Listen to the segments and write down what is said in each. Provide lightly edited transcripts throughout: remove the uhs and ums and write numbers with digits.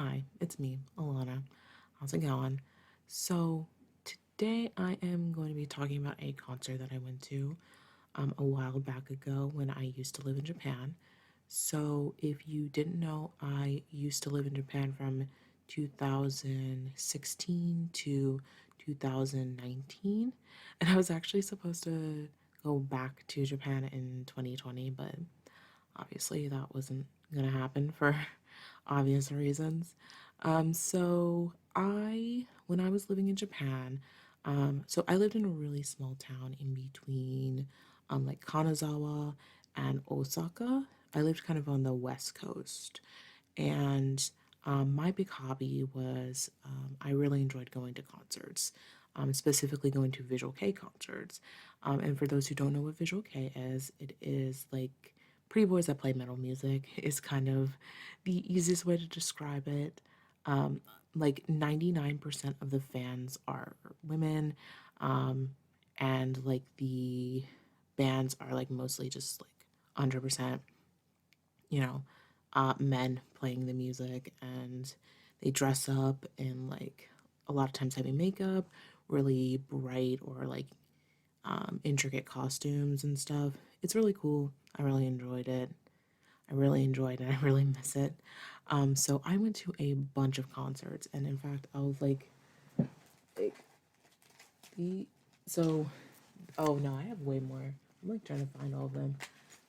Hi, it's me, Alana. How's it going? So, today I am going to be talking about a concert that I went to a while back ago when I used to live in Japan. So, if you didn't know, I used to live in Japan from 2016 to 2019, and I was actually supposed to go back to Japan in 2020, but obviously that wasn't gonna happen for obvious reasons. When I was living in Japan, so I lived in a really small town in between, like Kanazawa and Osaka. I lived kind of on the west coast, and my big hobby was I really enjoyed going to concerts, specifically going to Visual K concerts. And for those who don't know what Visual K is, it is like pretty boys that play metal music, is kind of the easiest way to describe it. Um, like 99% of the fans are women, um, and like the bands are like mostly just like 100% you know, men playing the music, and they dress up in like a lot of times heavy makeup, really bright or like intricate costumes and stuff. It's really cool. I really enjoyed it. I really enjoyed it. I really miss it. So I went to a bunch of concerts, and in fact, I was like the so. Oh no, I have way more. I'm like trying to find all of them.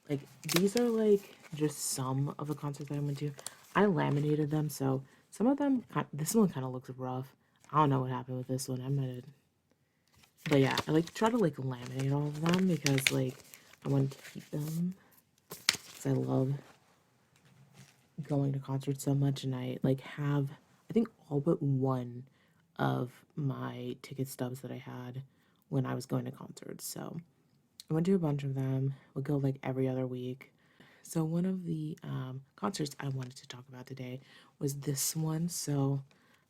Like these are like just some of the concerts that I went to. I laminated them, so some of them. This one kind of looks rough. I don't know what happened with this one. I'm gonna, but yeah, I like try to like laminate all of them because like I want to keep them because I love going to concerts so much, and I like have I think all but one of my ticket stubs that I had when I was going to concerts. So I went to a bunch of them. Would go like every other week. So one of the concerts I wanted to talk about today was this one. So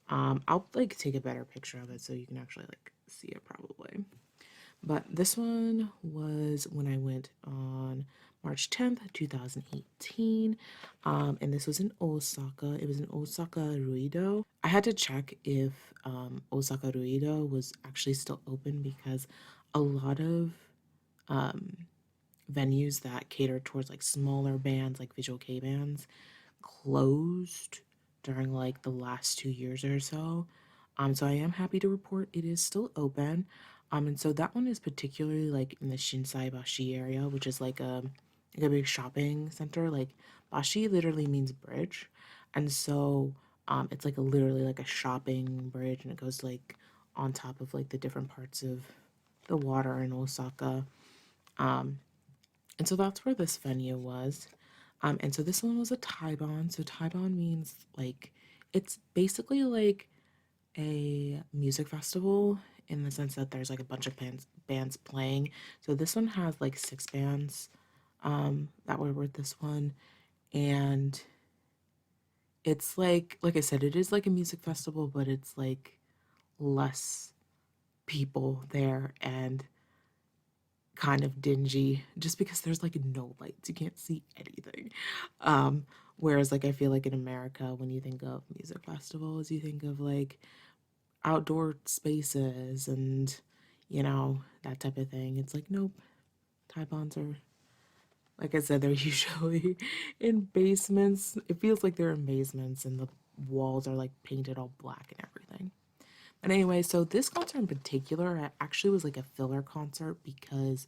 I'll like take a better picture of it so you can actually like see it probably. But this one was when I went on March 10th, 2018. And this was in Osaka. It was in Osaka Ruido. I had to check if Osaka Ruido was actually still open because a lot of um, venues that cater towards like smaller bands, like visual K bands, closed during like the last 2 years or so. So I am happy to report it is still open. And so that one is particularly like in the Shinsai Bashi area, which is like a big shopping center. Like Bashi literally means bridge, and so it's like literally like a shopping bridge, and it goes like on top of like the different parts of the water in Osaka. Um, and so that's where this venue was. And so this one was a Taibon. So Taibon means like it's basically like a music festival in the sense that there's like a bunch of bands playing. So this one has like six bands that were with this one, and it's like I said, it is like a music festival, but it's like less people there and kind of dingy just because there's like no lights. You can't see anything. Um, Whereas like I feel like in America, when you think of music festivals, you think of like outdoor spaces and that type of thing. It's like nope. Taipans are like I said, they're usually in basements. It feels like they're in basements and the walls are like painted all black and everything. But anyway, so this concert in particular actually was like a filler concert because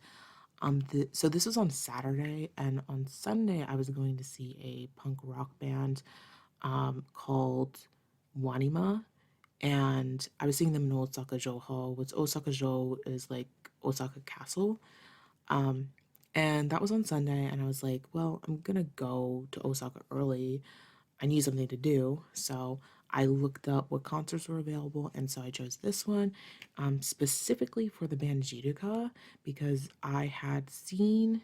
so this was on Saturday, and on Sunday I was going to see a punk rock band called Wanima, and I was seeing them in Osaka Joho, which Osaka Jo is like Osaka Castle. Um, and that was on Sunday, and I was like, well, I'm gonna go to Osaka early. I need something to do. So I looked up what concerts were available, and so I chose this one specifically for the band JILUKA because I had seen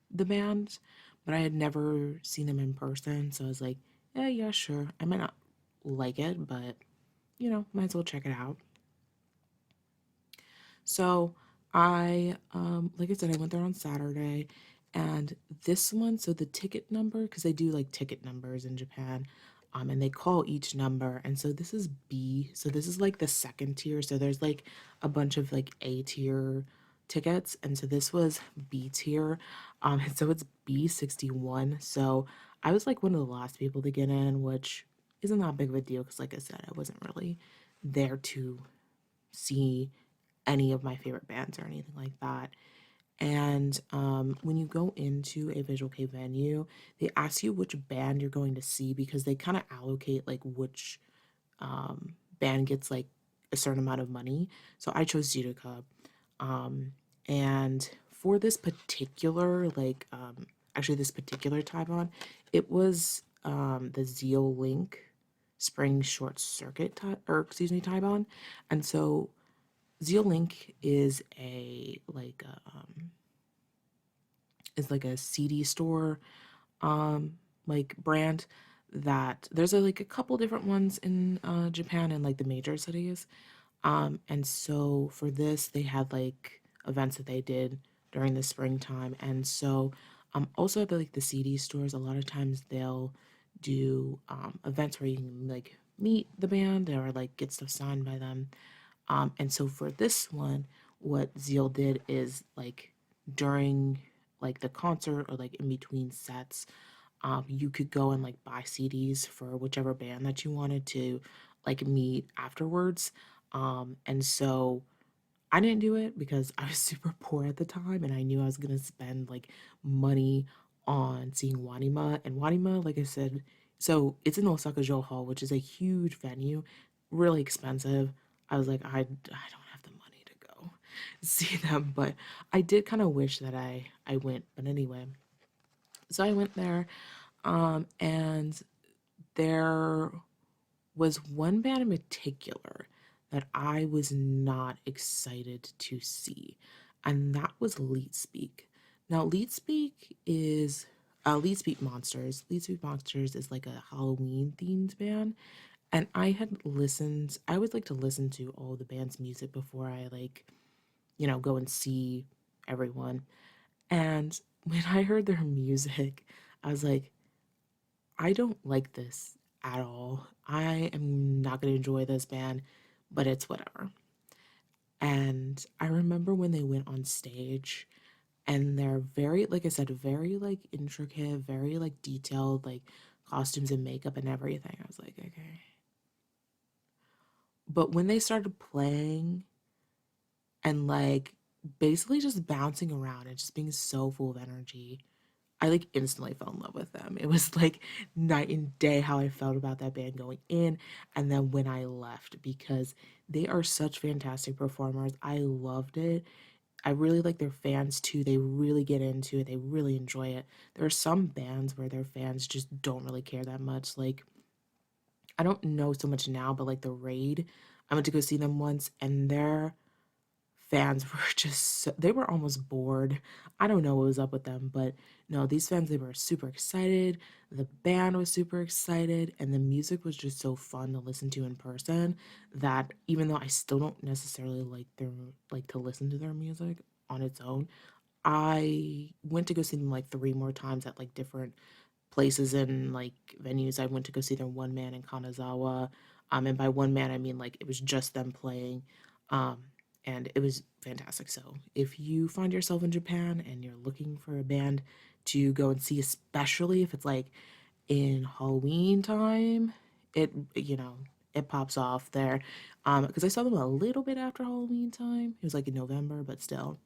the band, but I had never seen them in person. So I was like, yeah, sure. I might not like it, but might as well check it out. So like I said, I went there on Saturday, and this one, so the ticket number, because they do like ticket numbers in Japan, and they call each number. And so this is B. So this is like the second tier. So there's like a bunch of like A tier tickets, and so this was B tier. And so it's B61. So I was like one of the last people to get in, which isn't that big of a deal because, like I said, I wasn't really there to see any of my favorite bands or anything like that. And when you go into a visual kei venue, they ask you which band you're going to see because they kind of allocate like which band gets like a certain amount of money. So I chose JILUKA. Um, and for this particular, actually this particular Taiwan, it was the Zeal Link Spring Short Circuit, or excuse me, Taiwan. And so Zeal Link is like a CD store like brand that there's like a couple different ones in Japan and like the major cities. And so for this, they had like events that they did during the springtime. And so also at like the CD stores, a lot of times they'll do events where you can like meet the band or like get stuff signed by them. And so for this one, what Zeal did is like during like the concert or like in between sets, you could go and like buy CDs for whichever band that you wanted to like meet afterwards. And so I didn't do it because I was super poor at the time and I knew I was gonna spend like money on seeing Wanima. And Wanima, like I said, so it's in Osaka Jo Hall, which is a huge venue, really expensive. I was like, I don't have the money to go see them, but I did kind of wish that I went. But anyway, so I went there, and there was one band in particular that I was not excited to see, and that was Leet Speak. Now, Leet Speak is Leet Speak Monsters. Leet Speak Monsters is like a Halloween themed band, and I had listened. I always like to listen to all the band's music before I like, go and see everyone. And when I heard their music, I was like, I don't like this at all. I am not going to enjoy this band, but it's whatever. And I remember when they went on stage and they're very, like I said, very like intricate, very like detailed, like costumes and makeup and everything. I was like, okay. But when they started playing and like basically just bouncing around and just being so full of energy, I like instantly fell in love with them. It was like night and day how I felt about that band going in and then when I left because they are such fantastic performers. I loved it. I really like their fans too. They really get into it. They really enjoy it. There are some bands where their fans just don't really care that much. Like I don't know so much now, but like the Raid, I went to go see them once and their fans were just they were almost bored. I don't know what was up with them, but no, these fans they were super excited. The band was super excited and the music was just so fun to listen to in person that even though I still don't necessarily like to listen to their music on its own, I went to go see them like three more times at like different places and like venues. I went to go see their one man in Kanazawa. And by one man I mean like it was just them playing. Um, and it was fantastic. So if you find yourself in Japan and you're looking for a band to go and see, especially if it's like in Halloween time, it pops off there. Because I saw them a little bit after Halloween time. It was like in November, but still,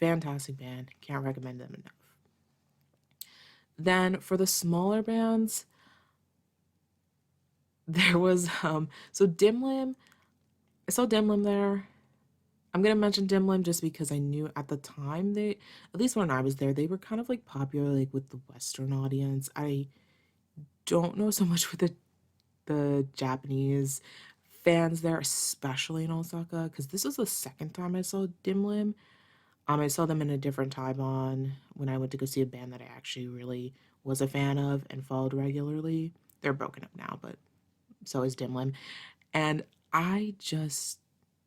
fantastic band. Can't recommend them enough. Then for the smaller bands, there was so Dimlim. I saw Dimlim there. I'm gonna mention Dimlim just because I knew at the time they, at least when I was there, they were kind of like popular like with the Western audience. I don't know so much with the Japanese fans there, especially in Osaka, because this was the second time I saw Dimlim. I saw them in a different time on when I went to go see a band that I actually really was a fan of and followed regularly. They're broken up now, but so is Dimlim. And I just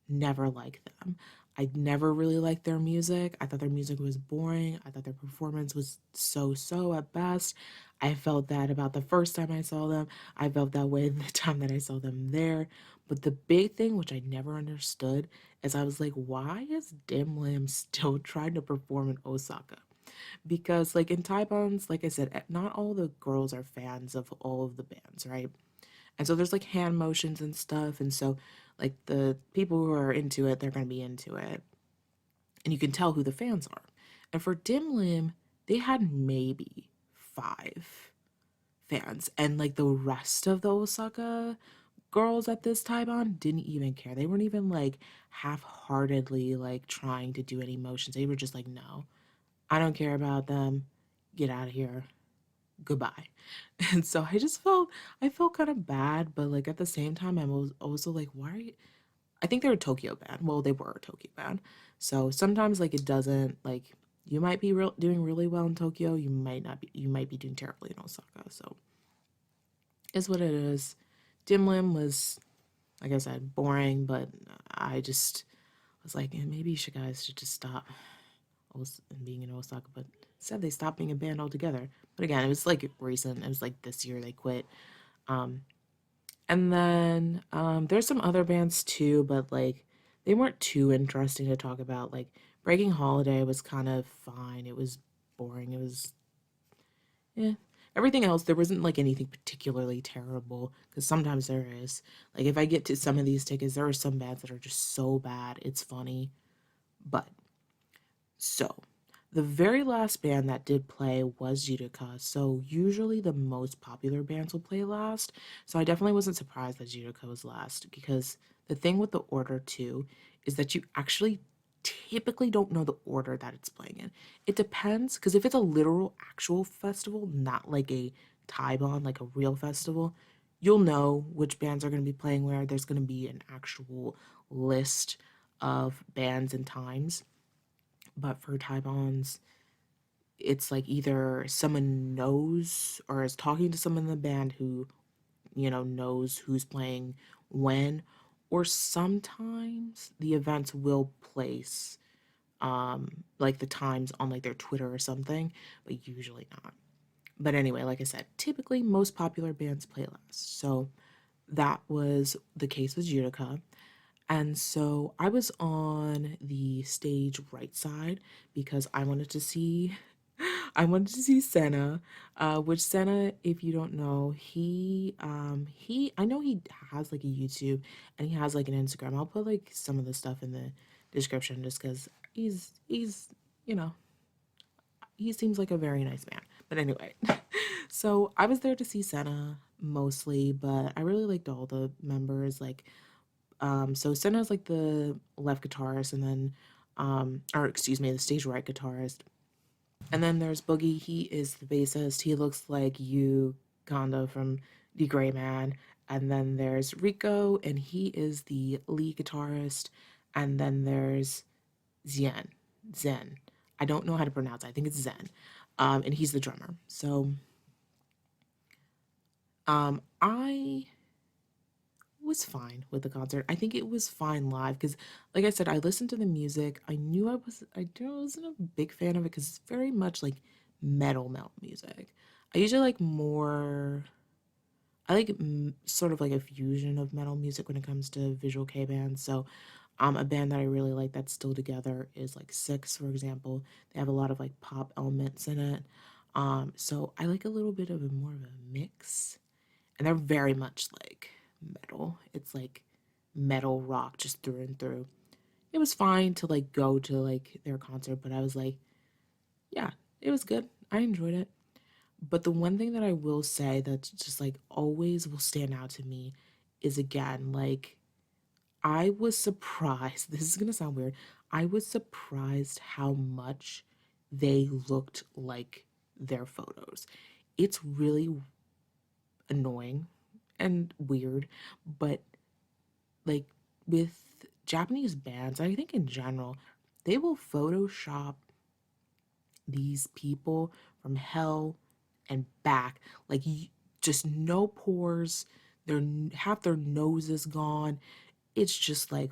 never liked them. I never really liked their music. I thought their music was boring. I thought their performance was so so at best. I felt that about the first time I saw them. I felt that way the time that I saw them there. But the big thing, which I never understood, is I was like, why is Dim Lim still trying to perform in Osaka? Because, like, in Taipans, like I said, not all the girls are fans of all of the bands, right? And so there's like hand motions and stuff. And so, like, the people who are into it, they're going to be into it. And you can tell who the fans are. And for Dim Lim, they had maybe five fans. And like the rest of the Osaka girls at this Taiban didn't even care. They weren't even like half-heartedly like trying to do any motions. They were just like, no, I don't care about them. Get out of here. Goodbye. And so I felt kind of bad, but like at the same time, I was also like, why are you? I think they're a Tokyo band. Well, they were a Tokyo band. So sometimes like it doesn't like you might be doing really well in Tokyo. You might not be. You might be doing terribly in Osaka. So is what it is. Dim Lim was, like I said, boring, but I just was like, maybe you should guys should just stop being in Osaka. But instead, they stopped being a band altogether. But again, it was like recent. It was like this year they quit. Um, and then there's some other bands too, but like they weren't too interesting to talk about. Like Breaking Holiday was kind of fine. It was boring. It was yeah. Everything else, there wasn't like anything particularly terrible because sometimes there is. Like if I get to some of these tickets, there are some bands that are just so bad. It's funny. But so, the very last band that did play was JILUKA. So, usually the most popular bands will play last. So, I definitely wasn't surprised that JILUKA was last because the thing with the order too is that you actually typically don't know the order that it's playing in. It depends because if it's a literal actual festival, not like a Taibon, like a real festival, you'll know which bands are going to be playing where. There's going to be an actual list of bands and times. But for Taibans, it's like either someone knows or is talking to someone in the band who, knows who's playing when, or sometimes the events will place like the times on like their Twitter or something, but usually not. But anyway, like I said, typically most popular bands play last. So that was the case with Judica. And so I was on the stage right side because I wanted to see I wanted to see Sena, which Sena, if you don't know, he I know he has like a YouTube and he has like an Instagram. I'll put like some of the stuff in the description just because he's you know he seems like a very nice man. But anyway, so I was there to see Sena mostly, but I really liked all the members. Like so Senna's like the left guitarist, and then, or excuse me, the stage right guitarist. And then there's Boogie. He is the bassist. He looks like you, Kondo from The Gray Man. And then there's Rico, and he is the lead guitarist. And then there's Zen. Zen. I don't know how to pronounce it. I think it's Zen. And he's the drummer. So, I was fine with the concert. I think it was fine live because, like I said, I listened to the music. Wasn't a big fan of it because it's very much like metal music. I usually like more. I like sort of like a fusion of metal music when it comes to visual K bands. So, a band that I really like that's still together is like Six, for example. They have a lot of like pop elements in it. So I like a little bit of a more of a mix, and they're very much like metal. It's like metal rock just through and through. It was fine to like go to like their concert, but I was like, yeah, it was good. I enjoyed it. But the one thing that I will say that's just like always will stand out to me is again, like I was surprised. This is going to sound weird. I was surprised how much they looked like their photos. It's really annoying and weird, but like with Japanese bands, I think in general, they will Photoshop these people from hell and back. Like just no pores. Their half their nose is gone. It's just like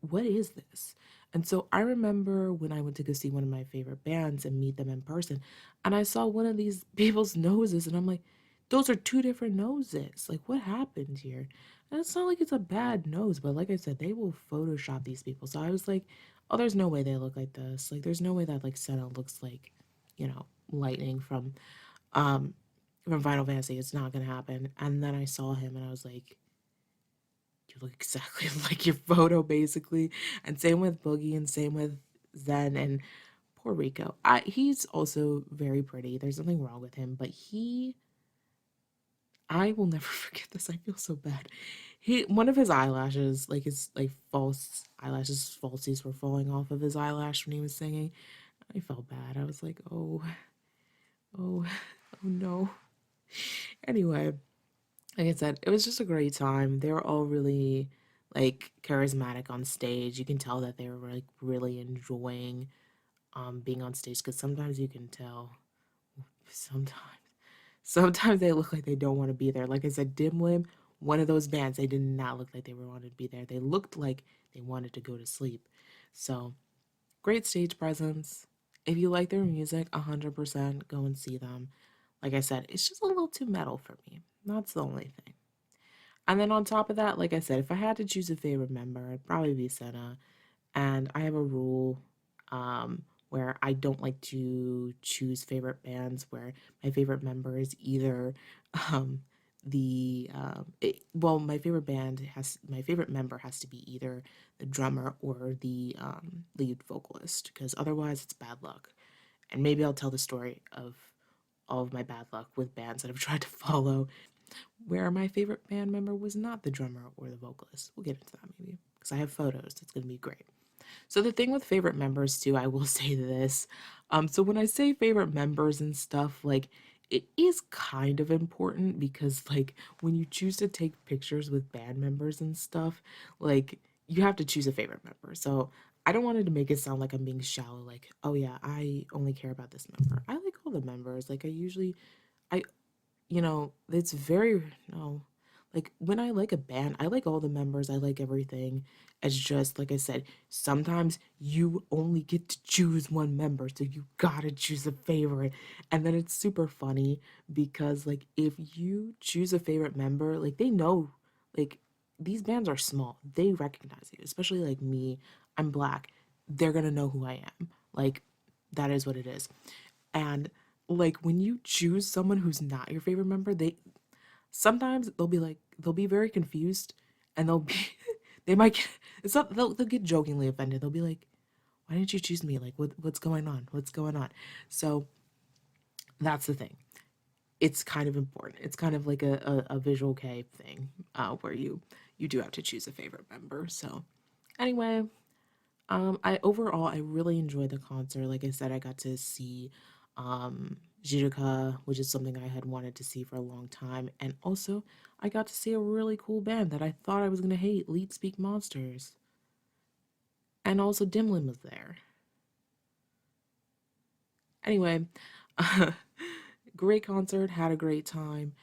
what is this? And so I remember when I went to go see one of my favorite bands and meet them in person, and I saw one of these people's noses, and I'm like, those are two different noses. Like, what happened here? And it's not like it's a bad nose, but like I said, they will Photoshop these people. So I was like, oh, there's no way they look like this. Like, there's no way that like Senna looks like, lightning um from Final Fantasy. It's not gonna happen. And then I saw him and I was like, you look exactly like your photo, basically. And same with Boogie and same with Zen and poor Rico. He's also very pretty. There's nothing wrong with him, but I will never forget this. I feel so bad. One of his eyelashes, like his like false eyelashes, falsies were falling off of his eyelash when he was singing. I felt bad. I was like, oh, oh no. Anyway, like I said, it was just a great time. They were all really like charismatic on stage. You can tell that they were like really enjoying being on stage because sometimes you can tell. Sometimes they look like they don't want to be there. Like I said, Dim Lim, one of those bands, they did not look like they were wanted to be there. They looked like they wanted to go to sleep. So great stage presence. If you like their music, 100% go and see them. Like I said, it's just a little too metal for me. That's the only thing. And then on top of that, like I said, if I had to choose a favorite member, it'd probably be Senna. And I have a rule where I don't like to choose favorite bands where my favorite member is either um, my favorite member has to be either the drummer or the lead vocalist because otherwise it's bad luck. And maybe I'll tell the story of all of my bad luck with bands that I've tried to follow where my favorite band member was not the drummer or the vocalist. We'll get into that maybe because I have photos. It's going to be great. So the thing with favorite members too, I will say this. So when I say favorite members and stuff, like it is kind of important because like when you choose to take pictures with band members and stuff, like you have to choose a favorite member. So I don't want it to make it sound like I'm being shallow, like, oh yeah, I only care about this member. I like all the members. Like I it's very no. Like when I like a band, I like all the members, I like everything. It's just like I said, sometimes you only get to choose one member, so you gotta choose a favorite. And then it's super funny because like if you choose a favorite member, like they know like these bands are small. They recognize you, especially like me. I'm black. They're gonna know who I am. Like that is what it is. And like when you choose someone who's not your favorite member, they sometimes they'll be very confused and they'll be they might get it's not they'll get jokingly offended. They'll be like, "Why didn't you choose me? Like what's going on? What's going on?" So that's the thing. It's kind of important. It's kind of like a visual K thing where you do have to choose a favorite member. So anyway, I really enjoyed the concert. Like I said, I got to see JILUKA, which is something I had wanted to see for a long time, and also I got to see a really cool band that I thought I was gonna hate, Lead Speak Monsters, and also Dimlim was there. Anyway, great concert, had a great time,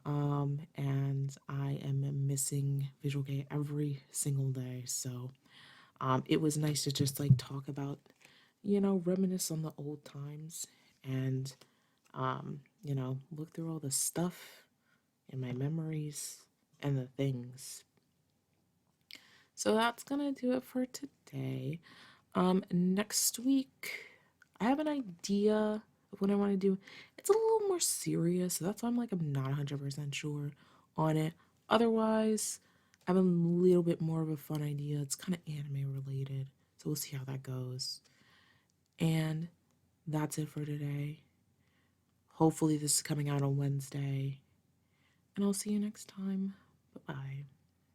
and I am missing Visual K every single day. So it was nice to just like talk about, reminisce on the old times and, look through all the stuff in my memories and the things. So that's gonna do it for today. Next week, I have an idea of what I want to do. It's a little more serious, so that's why I'm not 100% sure on it. Otherwise, I have a little bit more of a fun idea. It's kind of anime related, so we'll see how that goes. And that's it for today. Hopefully, this is coming out on Wednesday, and I'll see you next time. Bye bye.